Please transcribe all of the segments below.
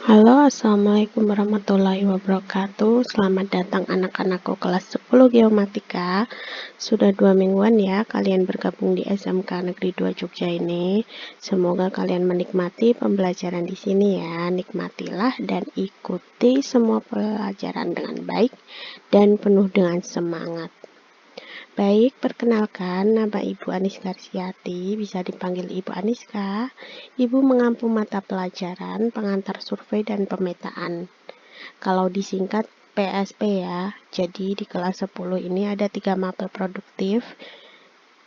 Halo, assalamualaikum warahmatullahi wabarakatuh. Selamat datang anak-anakku kelas 10 Geomatika. Sudah 2 mingguan ya kalian bergabung di SMK Negeri 2 Jogja ini. Semoga kalian menikmati pembelajaran di sini ya. Nikmatilah dan ikuti semua pelajaran dengan baik dan penuh dengan semangat. Baik, perkenalkan nama Ibu Aniska Arsiati, bisa dipanggil Ibu Aniska. Ibu mengampu mata pelajaran pengantar survei dan pemetaan. Kalau disingkat PSP ya, jadi di kelas 10 ini ada 3 mapel produktif,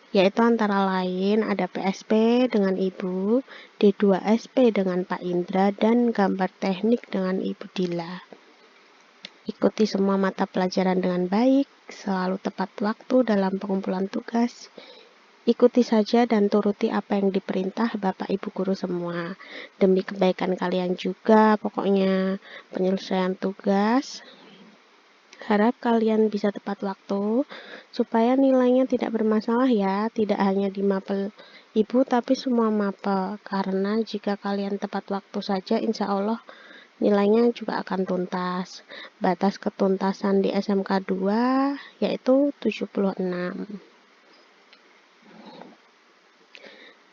yaitu antara lain ada PSP dengan Ibu, D2SP dengan Pak Indra, dan gambar teknik dengan Ibu Dila. Ikuti semua mata pelajaran dengan baik, selalu tepat waktu dalam pengumpulan tugas. Ikuti saja dan turuti apa yang diperintah Bapak Ibu guru semua. Demi kebaikan kalian juga, pokoknya penyelesaian tugas. Harap kalian bisa tepat waktu, supaya nilainya tidak bermasalah ya, tidak hanya di mapel Ibu, tapi semua mapel. Karena jika kalian tepat waktu saja, insya Allah nilainya juga akan tuntas. Batas ketuntasan di SMK 2 yaitu 76.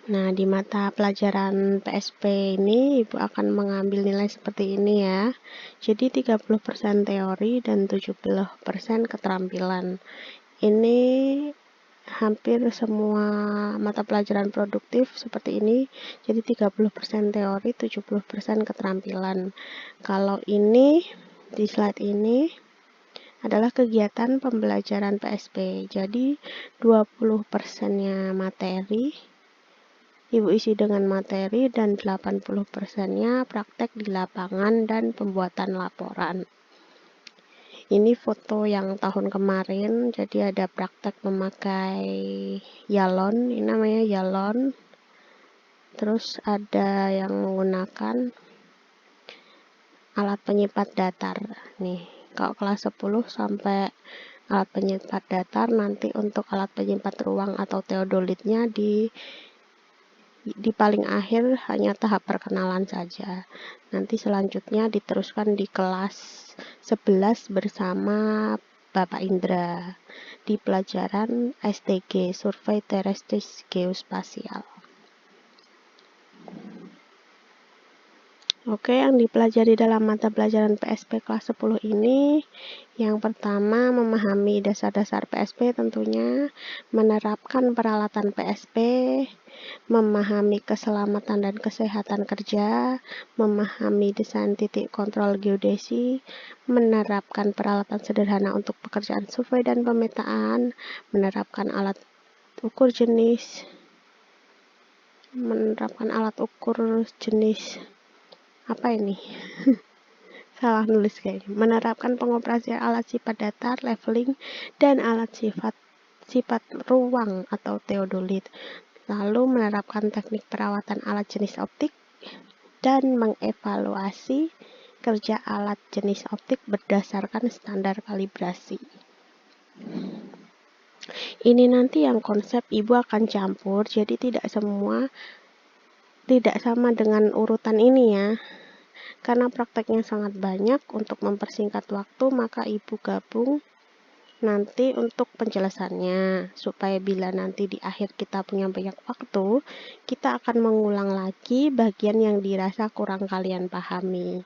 Nah, di mata pelajaran PSP ini Ibu akan mengambil nilai seperti ini ya. Jadi 30% teori dan 70% keterampilan. Ini hampir semua mata pelajaran produktif seperti ini, jadi 30% teori, 70% keterampilan. Kalau ini di slide ini adalah kegiatan pembelajaran PSP, jadi 20%-nya materi Ibu isi dengan materi dan 80%-nya praktek di lapangan dan pembuatan laporan. Ini foto yang tahun kemarin, jadi ada praktek memakai yalon, ini namanya yalon. Terus ada yang menggunakan alat penyipat datar. Nih, kalau kelas 10 sampai alat penyipat datar, nanti untuk alat penyipat ruang atau teodolitnya di paling akhir hanya tahap perkenalan saja. Nanti selanjutnya diteruskan di kelas 11 bersama Bapak Indra di pelajaran STG, Survei Terestris Geospasial. Oke, yang dipelajari dalam mata pelajaran PSP kelas 10 ini, yang pertama memahami dasar-dasar PSP tentunya, menerapkan peralatan PSP, memahami keselamatan dan kesehatan kerja, memahami desain titik kontrol geodesi, menerapkan peralatan sederhana untuk pekerjaan survei dan pemetaan, menerapkan alat ukur jenis, apa ini? Salah nulis kayaknya. Menerapkan pengoperasian alat sifat datar, leveling, dan alat sifat ruang atau teodolit. Lalu menerapkan teknik perawatan alat jenis optik dan mengevaluasi kerja alat jenis optik berdasarkan standar kalibrasi. Ini nanti yang konsep Ibu akan campur, jadi tidak sama dengan urutan ini ya. Karena prakteknya sangat banyak, untuk mempersingkat waktu maka Ibu gabung nanti untuk penjelasannya, supaya bila nanti di akhir kita punya banyak waktu, kita akan mengulang lagi bagian yang dirasa kurang kalian pahami.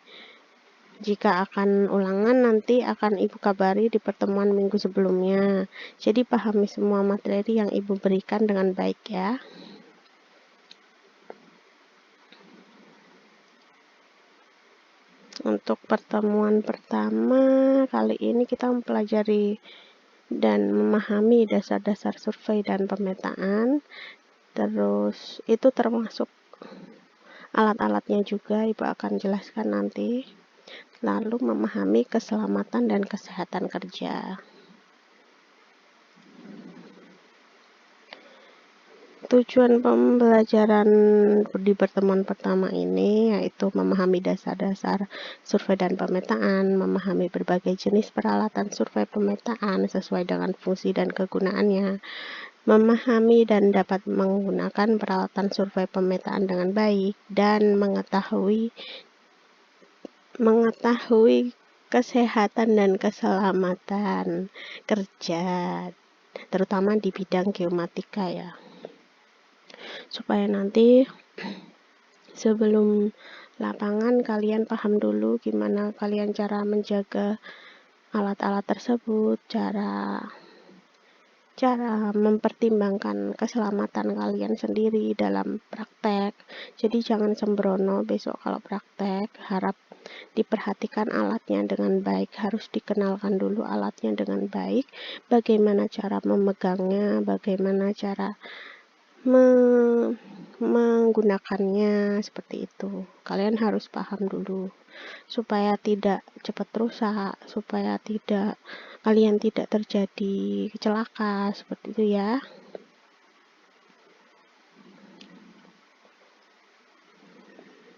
Jika akan ulangan, nanti akan Ibu kabari di pertemuan minggu sebelumnya. Jadi pahami semua materi yang Ibu berikan dengan baik ya. Untuk pertemuan pertama kali ini kita mempelajari dan memahami dasar-dasar survei dan pemetaan. Terus itu termasuk alat-alatnya juga Ibu akan jelaskan nanti. Lalu memahami keselamatan dan kesehatan kerja. Tujuan pembelajaran di pertemuan pertama ini yaitu memahami dasar-dasar survei dan pemetaan, memahami berbagai jenis peralatan survei pemetaan sesuai dengan fungsi dan kegunaannya, memahami dan dapat menggunakan peralatan survei pemetaan dengan baik, dan mengetahui mengetahui kesehatan dan keselamatan kerja, terutama di bidang geomatika ya, supaya nanti sebelum lapangan kalian paham dulu gimana kalian cara menjaga alat-alat tersebut, cara mempertimbangkan keselamatan kalian sendiri dalam praktek. Jadi jangan sembrono besok kalau praktek, harap diperhatikan alatnya dengan baik, harus dikenalkan dulu alatnya dengan baik, bagaimana cara memegangnya, bagaimana cara menggunakannya, seperti itu. Kalian harus paham dulu supaya tidak cepat rusak, supaya kalian tidak terjadi celaka, seperti itu ya.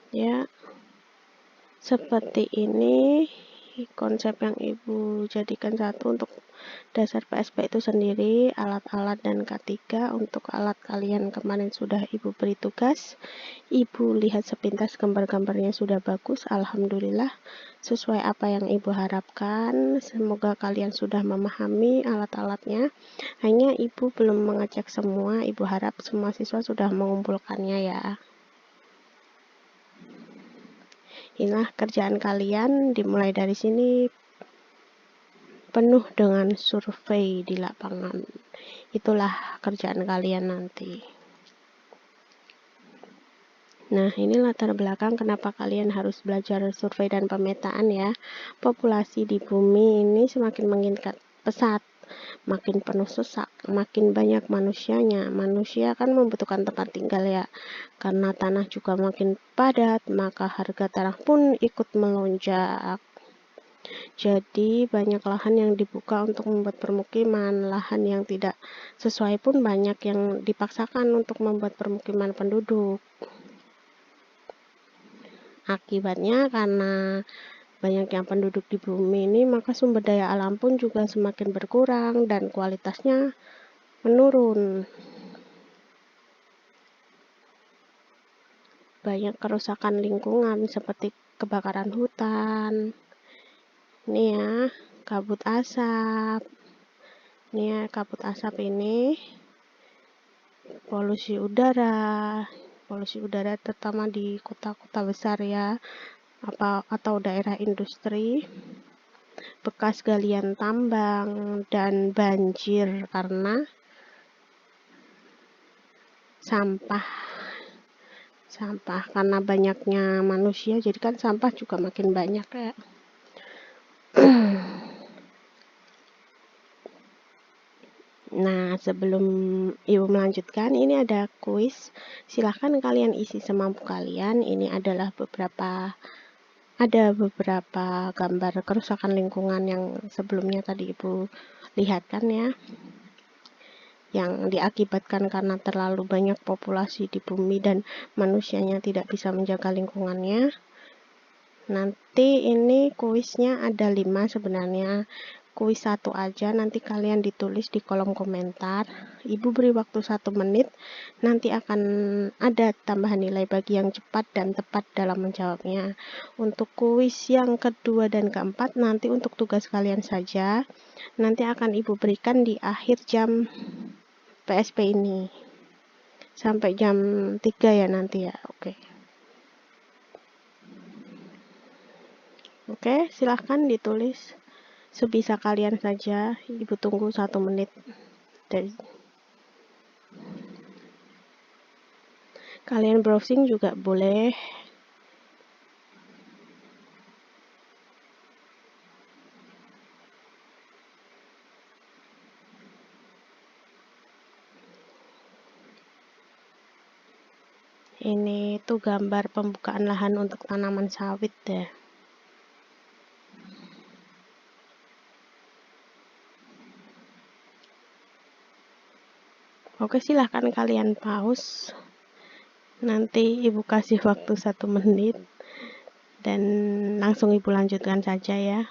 Ya, seperti ini konsep yang Ibu jadikan satu untuk dasar PSP itu sendiri, alat-alat dan K3. Untuk alat kalian kemarin sudah Ibu beri tugas, Ibu lihat sepintas gambar-gambarnya sudah bagus, alhamdulillah sesuai apa yang Ibu harapkan. Semoga kalian sudah memahami alat-alatnya, hanya Ibu belum mengecek semua. Ibu harap semua siswa sudah mengumpulkannya ya. Inilah kerjaan kalian, dimulai dari sini penuh dengan survei di lapangan. Itulah kerjaan kalian nanti. Nah, ini latar belakang kenapa kalian harus belajar survei dan pemetaan ya. Populasi di bumi ini semakin meningkat pesat, makin penuh sesak, makin banyak manusianya. Manusia kan membutuhkan tempat tinggal ya. Karena tanah juga makin padat, maka harga tanah pun ikut melonjak. Jadi banyak lahan yang dibuka untuk membuat permukiman, lahan yang tidak sesuai pun banyak yang dipaksakan untuk membuat permukiman penduduk. Akibatnya karena banyaknya penduduk di bumi ini, maka sumber daya alam pun juga semakin berkurang dan kualitasnya menurun. Banyak kerusakan lingkungan seperti kebakaran hutan. Ini ya, kabut asap. Ini ya, kabut asap ini polusi udara terutama di kota-kota besar ya, atau daerah industri, bekas galian tambang, dan banjir karena sampah karena banyaknya manusia, jadi kan sampah juga makin banyak ya. Nah, sebelum Ibu melanjutkan, ini ada kuis. Silahkan kalian isi semampu kalian. Ini adalah beberapa gambar kerusakan lingkungan yang sebelumnya tadi Ibu lihatkan ya, yang diakibatkan karena terlalu banyak populasi di bumi dan manusianya tidak bisa menjaga lingkungannya. Nanti ini kuisnya ada 5 sebenarnya. Kuis 1 aja, nanti kalian ditulis di kolom komentar. Ibu beri waktu 1 menit, nanti akan ada tambahan nilai bagi yang cepat dan tepat dalam menjawabnya. Untuk kuis yang kedua dan keempat, nanti untuk tugas kalian saja, nanti akan Ibu berikan di akhir jam PSP ini. Sampai jam 3 ya nanti ya, oke. Oke, silahkan ditulis sebisa kalian saja. Ibu tunggu 1 menit. Kalian browsing juga boleh. Ini tuh gambar pembukaan lahan untuk tanaman sawit deh. Oke, silahkan kalian pause. Nanti Ibu kasih waktu 1 menit dan langsung Ibu lanjutkan saja ya.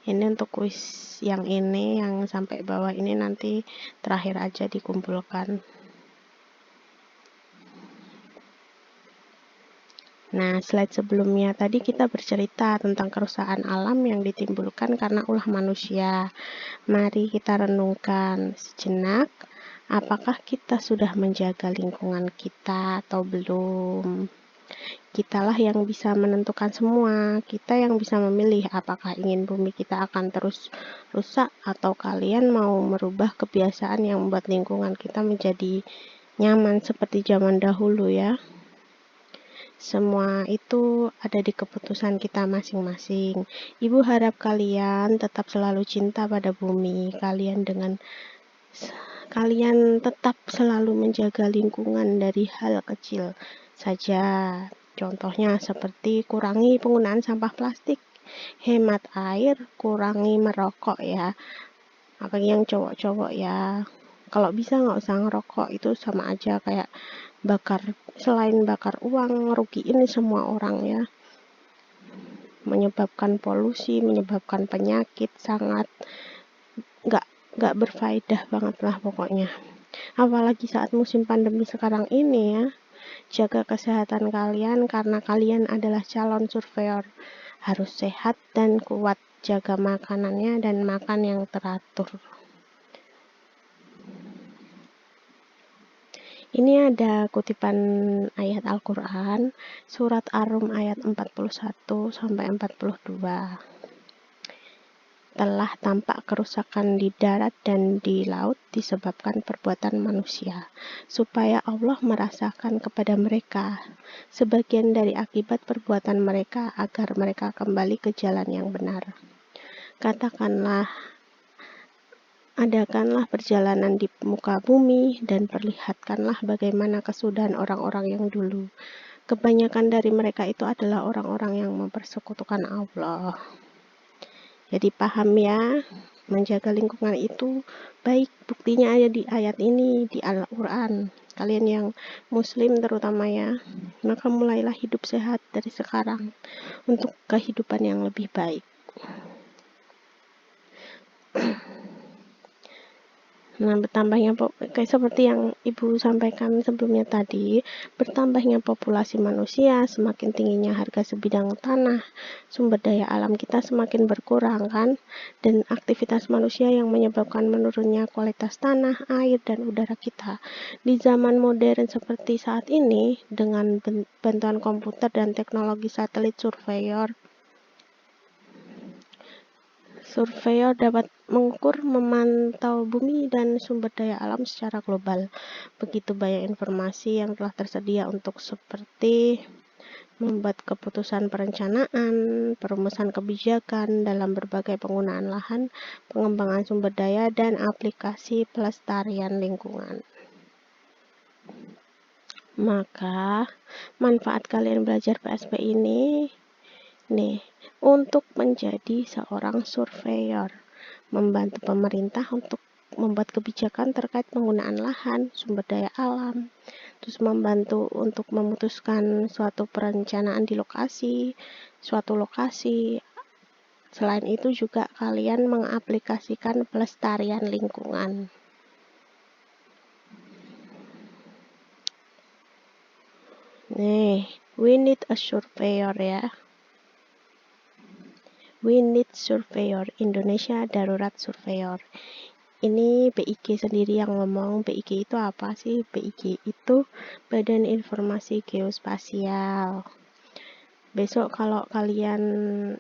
Ini untuk kuis yang ini, yang sampai bawah ini nanti terakhir aja dikumpulkan. Nah, slide sebelumnya tadi kita bercerita tentang kerusakan alam yang ditimbulkan karena ulah manusia. Mari kita renungkan sejenak, apakah kita sudah menjaga lingkungan kita atau belum? Kitalah yang bisa menentukan semua. Kita yang bisa memilih apakah ingin bumi kita akan terus rusak atau kalian mau merubah kebiasaan yang membuat lingkungan kita menjadi nyaman seperti zaman dahulu ya. Semua itu ada di keputusan kita masing-masing. Ibu harap kalian tetap selalu cinta pada bumi. Kalian tetap selalu menjaga lingkungan dari hal kecil saja. Contohnya seperti kurangi penggunaan sampah plastik, hemat air, kurangi merokok ya. Apalagi yang cowok-cowok ya. Kalau bisa nggak usah ngerokok, itu sama aja kayak selain bakar uang, ngerugiin semua orang ya. Menyebabkan polusi, menyebabkan penyakit, sangat nggak berfaedah banget lah pokoknya. Apalagi saat musim pandemi sekarang ini ya. Jaga kesehatan kalian karena kalian adalah calon surveyor. Harus sehat dan kuat, jaga makanannya dan makan yang teratur. Ini ada kutipan ayat Al-Quran, surat Ar-Rum ayat 41 sampai 42. Telah tampak kerusakan di darat dan di laut disebabkan perbuatan manusia, supaya Allah merasakan kepada mereka sebagian dari akibat perbuatan mereka agar mereka kembali ke jalan yang benar. Adakanlah perjalanan di muka bumi dan perlihatkanlah bagaimana kesudahan orang-orang yang dulu. Kebanyakan dari mereka itu adalah orang-orang yang mempersekutukan Allah. Jadi paham ya, menjaga lingkungan itu baik, buktinya ada di ayat ini, di Al-Quran. Kalian yang muslim terutama ya, maka mulailah hidup sehat dari sekarang untuk kehidupan yang lebih baik. Nah, kayak seperti yang Ibu sampaikan sebelumnya tadi, bertambahnya populasi manusia, semakin tingginya harga sebidang tanah, sumber daya alam kita semakin berkurang kan, dan aktivitas manusia yang menyebabkan menurunnya kualitas tanah, air, dan udara kita. Di zaman modern seperti saat ini, dengan bantuan komputer dan teknologi satelit Surveyor dapat mengukur, memantau bumi dan sumber daya alam secara global. Begitu banyak informasi yang telah tersedia untuk seperti membuat keputusan perencanaan, perumusan kebijakan dalam berbagai penggunaan lahan, pengembangan sumber daya, dan aplikasi pelestarian lingkungan. Maka, manfaat kalian belajar PSP ini untuk menjadi seorang surveyor, membantu pemerintah untuk membuat kebijakan terkait penggunaan lahan, sumber daya alam, terus membantu untuk memutuskan suatu perencanaan di suatu lokasi. Selain itu juga kalian mengaplikasikan pelestarian lingkungan. We need a surveyor ya. We need surveyor, Indonesia Darurat Surveyor. Ini BIG sendiri yang ngomong. BIG itu apa sih? BIG itu Badan Informasi Geospasial. Besok kalau kalian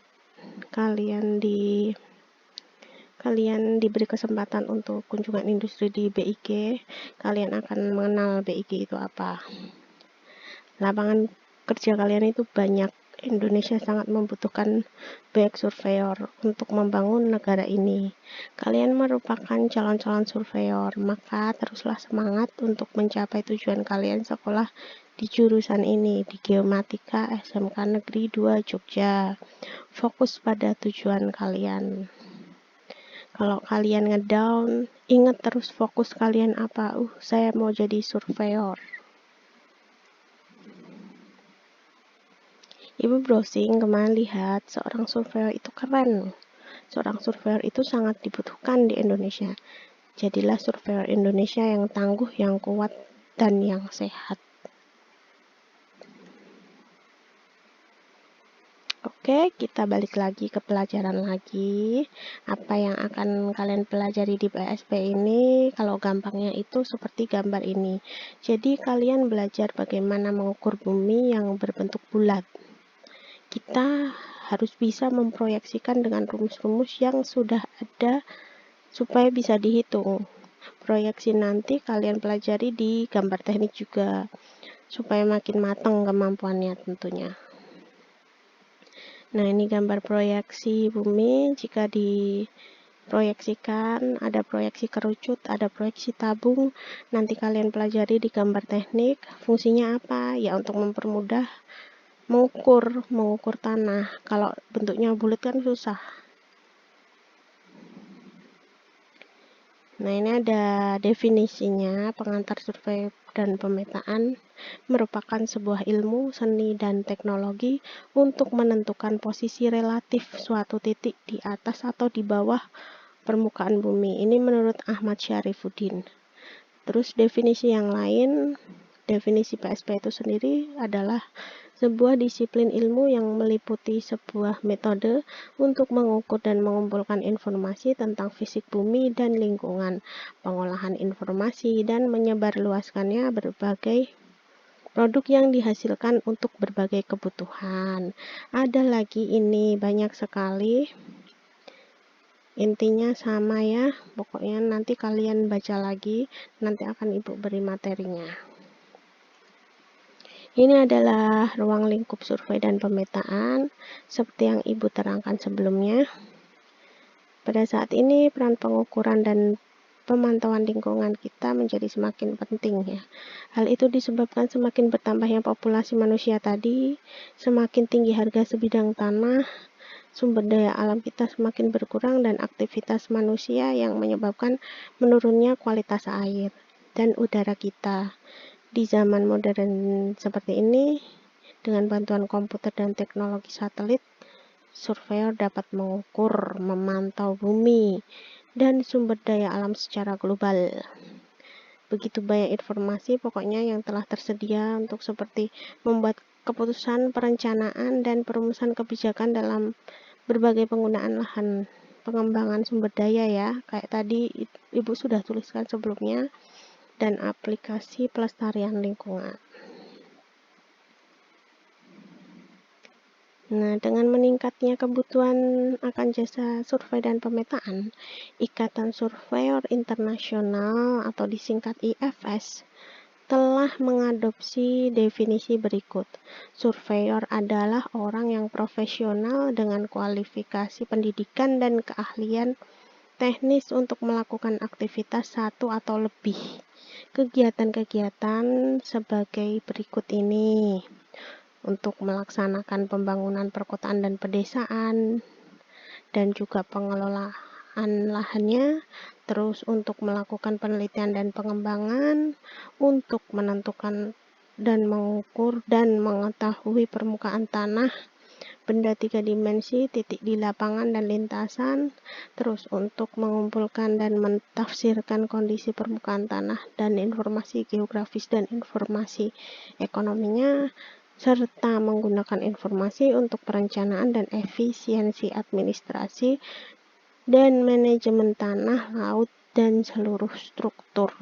diberi kesempatan untuk kunjungan industri di BIG, kalian akan mengenal BIG itu apa. Lapangan kerja kalian itu banyak. Indonesia sangat membutuhkan banyak surveyor untuk membangun negara ini. Kalian merupakan calon-calon surveyor, maka teruslah semangat untuk mencapai tujuan kalian sekolah di jurusan ini, di Geomatika SMK Negeri 2 Jogja. Fokus pada tujuan kalian. Kalau kalian ngedown, ingat terus fokus kalian apa. Saya mau jadi surveyor. Ibu browsing kemarin lihat seorang surveyor itu keren. Seorang surveyor itu sangat dibutuhkan di Indonesia. Jadilah surveyor Indonesia yang tangguh, yang kuat, dan yang sehat. Oke, kita balik lagi ke pelajaran lagi. Apa yang akan kalian pelajari di PSP ini, kalau gampangnya itu seperti gambar ini. Jadi kalian belajar bagaimana mengukur bumi yang berbentuk bulat. Kita harus bisa memproyeksikan dengan rumus-rumus yang sudah ada supaya bisa dihitung. Proyeksi nanti kalian pelajari di gambar teknik juga, supaya makin matang kemampuannya tentunya. Nah, ini gambar proyeksi bumi. Jika diproyeksikan, ada proyeksi kerucut, ada proyeksi tabung. Nanti kalian pelajari di gambar teknik. Fungsinya apa? Ya, untuk mempermudah mengukur tanah. Kalau bentuknya bulat kan susah. Nah, ini ada definisinya. Pengantar survei dan pemetaan merupakan sebuah ilmu, seni, dan teknologi untuk menentukan posisi relatif suatu titik di atas atau di bawah permukaan bumi. Ini menurut Ahmad Syarifuddin. Terus definisi yang lain, definisi PSP itu sendiri adalah sebuah disiplin ilmu yang meliputi sebuah metode untuk mengukur dan mengumpulkan informasi tentang fisik bumi dan lingkungan, pengolahan informasi, dan menyebarluaskannya berbagai produk yang dihasilkan untuk berbagai kebutuhan. Ada lagi ini banyak sekali. Intinya sama ya, pokoknya nanti kalian baca lagi, nanti akan Ibu beri materinya. Ini adalah ruang lingkup survei dan pemetaan, seperti yang Ibu terangkan sebelumnya. Pada saat ini, peran pengukuran dan pemantauan lingkungan kita menjadi semakin penting ya. Hal itu disebabkan semakin bertambahnya populasi manusia tadi, semakin tinggi harga sebidang tanah, sumber daya alam kita semakin berkurang, dan aktivitas manusia yang menyebabkan menurunnya kualitas air dan udara kita. Di zaman modern seperti ini, dengan bantuan komputer dan teknologi satelit, surveyor dapat mengukur, memantau bumi, dan sumber daya alam secara global. Begitu banyak informasi pokoknya yang telah tersedia untuk seperti membuat keputusan, perencanaan, dan perumusan kebijakan dalam berbagai penggunaan lahan, pengembangan sumber daya ya, kayak tadi Ibu sudah tuliskan sebelumnya, dan aplikasi pelestarian lingkungan. Nah, dengan meningkatnya kebutuhan akan jasa survei dan pemetaan, Ikatan Surveyor Internasional atau disingkat IFS telah mengadopsi definisi berikut. Surveyor adalah orang yang profesional dengan kualifikasi pendidikan dan keahlian teknis untuk melakukan aktivitas satu atau lebih kegiatan-kegiatan sebagai berikut ini: untuk melaksanakan pembangunan perkotaan dan pedesaan, dan juga pengelolaan lahannya, terus untuk melakukan penelitian dan pengembangan, untuk menentukan dan mengukur dan mengetahui permukaan tanah, benda 3 dimensi, titik di lapangan dan lintasan, terus untuk mengumpulkan dan mentafsirkan kondisi permukaan tanah dan informasi geografis dan informasi ekonominya, serta menggunakan informasi untuk perencanaan dan efisiensi administrasi dan manajemen tanah, laut, dan seluruh struktur.